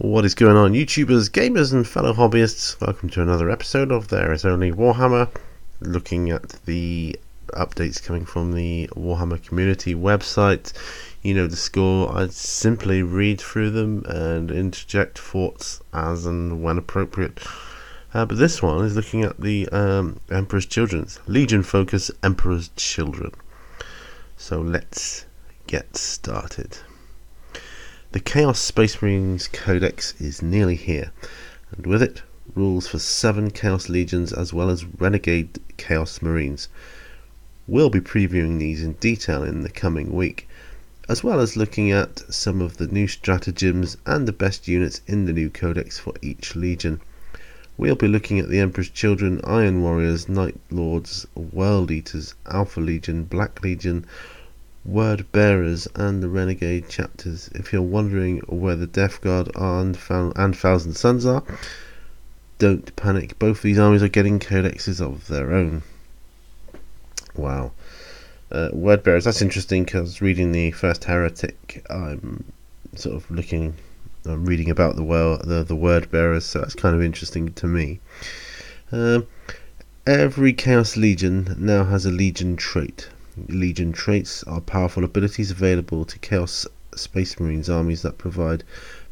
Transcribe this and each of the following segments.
What is going on, YouTubers, gamers and fellow hobbyists? Welcome to another episode of There Is Only Warhammer, looking at the updates coming from the Warhammer community website. You know the score. I simply read through them and interject thoughts as and when appropriate. But this one is looking at the Emperor's Children's Legion Focus Emperor's Children. So let's get started. The Chaos Space Marines Codex is nearly here, and with it, rules for 7 Chaos Legions as well as Renegade Chaos Marines. We'll be previewing these in detail in the coming week, as well as looking at some of the new stratagems and the best units in the new Codex for each Legion. We'll be looking at the Emperor's Children, Iron Warriors, Night Lords, World Eaters, Alpha Legion, Black Legion, Word Bearers and the Renegade chapters. If you're wondering where the Death Guard and Thousand Suns are, don't panic. Both these armies are getting codexes of their own. Wow. Word Bearers, that's interesting, because reading the first Heretic, I'm sort of reading about the Word Bearers, so that's kind of interesting to me. Every Chaos Legion now has a Legion trait. Legion traits are powerful abilities available to Chaos Space Marines armies that provide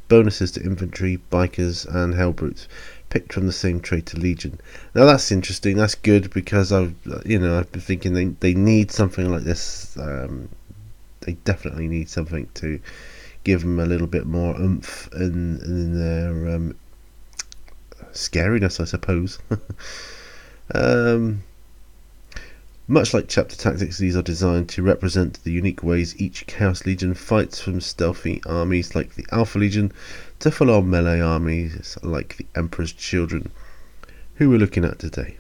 bonuses to infantry, bikers and hellbrutes, picked from the same trait to Legion. Now that's interesting. That's good, because I've been thinking they need something like this. They definitely need something to give them a little bit more oomph in their scariness, I suppose. Much like chapter tactics, these are designed to represent the unique ways each Chaos Legion fights, from stealthy armies like the Alpha Legion to full-on melee armies like the Emperor's Children, who we're looking at today.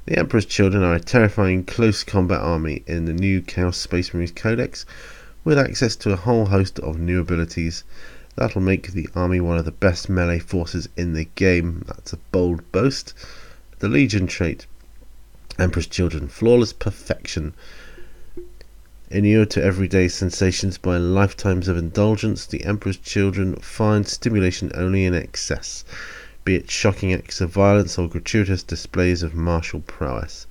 The Emperor's Children are a terrifying close combat army in the new Chaos Space Marines Codex, with access to a whole host of new abilities that'll make the army one of the best melee forces in the game. That's a bold boast. The Legion trait: Emperor's Children, flawless perfection. Inured to everyday sensations by lifetimes of indulgence, the Emperor's Children find stimulation only in excess, be it shocking acts of violence or gratuitous displays of martial prowess.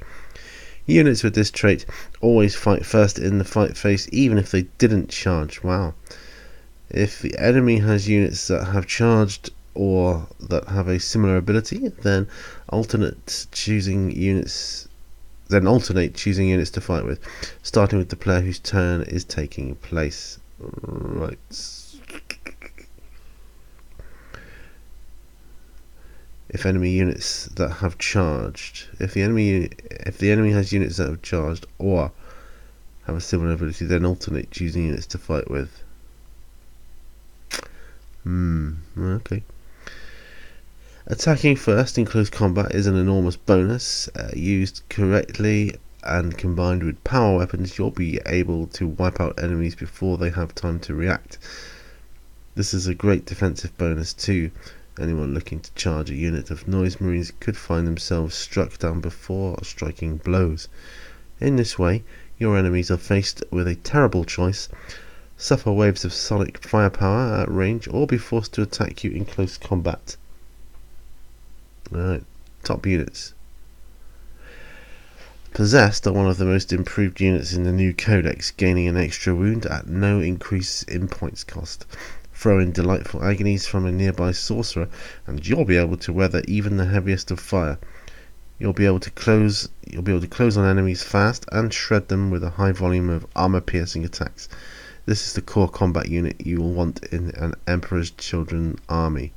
Units with this trait always fight first in the fight phase, even if they didn't charge. Wow. If the enemy has units that have charged or that have a similar ability, then alternate choosing units to fight with, starting with the player whose turn is taking place. Right. If enemy units that have charged, if the enemy has units that have charged or have a similar ability, then alternate choosing units to fight with. Okay. Attacking first in close combat is an enormous bonus. Used correctly and combined with power weapons, you'll be able to wipe out enemies before they have time to react. This is a great defensive bonus too. Anyone looking to charge a unit of Noise Marines could find themselves struck down before striking blows. In this way, your enemies are faced with a terrible choice: suffer waves of sonic firepower at range, or be forced to attack you in close combat. Right, top units. Possessed are one of the most improved units in the new Codex, gaining an extra wound at no increase in points cost. Throw in Delightful Agonies from a nearby sorcerer, and you'll be able to weather even the heaviest of fire. You'll be able to close on enemies fast and shred them with a high volume of armor-piercing attacks. This is the core combat unit you will want in an Emperor's Children army.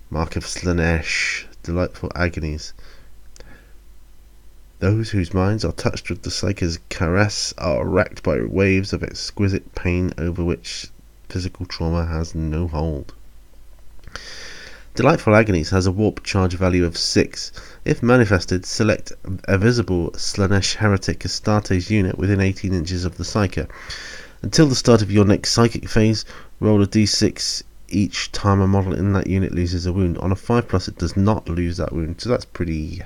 Mark of Slaanesh, Delightful Agonies. Those whose minds are touched with the Psyker's caress are racked by waves of exquisite pain over which physical trauma has no hold. Delightful Agonies has a warp charge value of 6. If manifested, select a visible Slaanesh Heretic Astartes unit within 18 inches of the Psyker. Until the start of your next psychic phase, roll a d6 each time a model in that unit loses a wound. On a 5+, it does not lose that wound, so that's pretty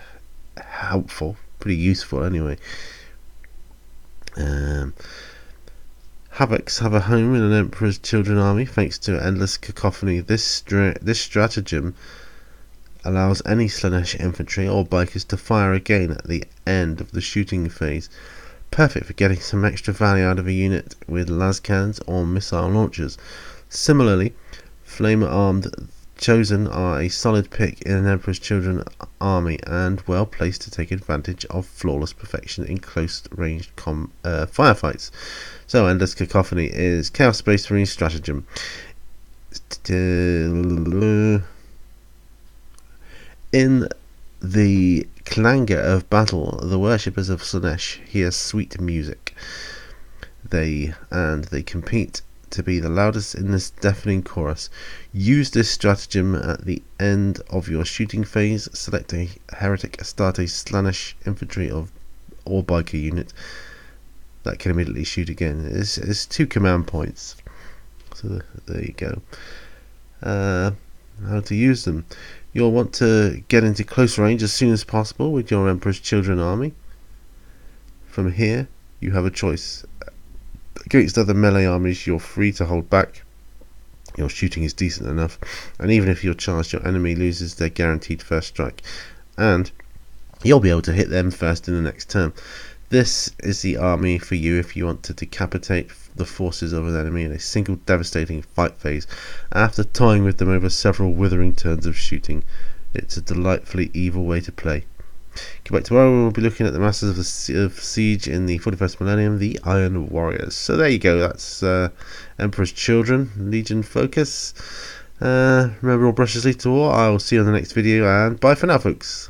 helpful, pretty useful anyway. Havocs have a home in an Emperor's Children army thanks to endless cacophony. This stratagem allows any Slanesh infantry or bikers to fire again at the end of the shooting phase. Perfect for getting some extra value out of a unit with lascans or missile launchers. Similarly, flame-armed Chosen are a solid pick in an Emperor's Children army and well placed to take advantage of flawless perfection in close-range firefights. So, Endless Cacophony is Chaos Space Marine stratagem. In the clangor of battle, the worshippers of Slanesh hear sweet music. They compete to be the loudest in this deafening chorus. Use this stratagem at the end of your shooting phase. Select a heretic, start a Slanesh infantry or biker unit that can immediately shoot again. It's 2 command points. So there you go. How to use them. You'll want to get into close range as soon as possible with your Emperor's Children army. From here, you have a choice. Against other melee armies, you're free to hold back. Your shooting is decent enough, and even if you're charged, your enemy loses their guaranteed first strike, and you'll be able to hit them first in the next turn. This is the army for you if you want to decapitate the forces of an enemy in a single devastating fight phase, after toying with them over several withering turns of shooting. It's a delightfully evil way to play. Come back tomorrow and we'll be looking at the masters of Siege in the 41st millennium, the Iron Warriors. So there you go, that's Emperor's Children, Legion Focus. Remember, all brushes lead to war. I will see you on the next video, and bye for now, folks.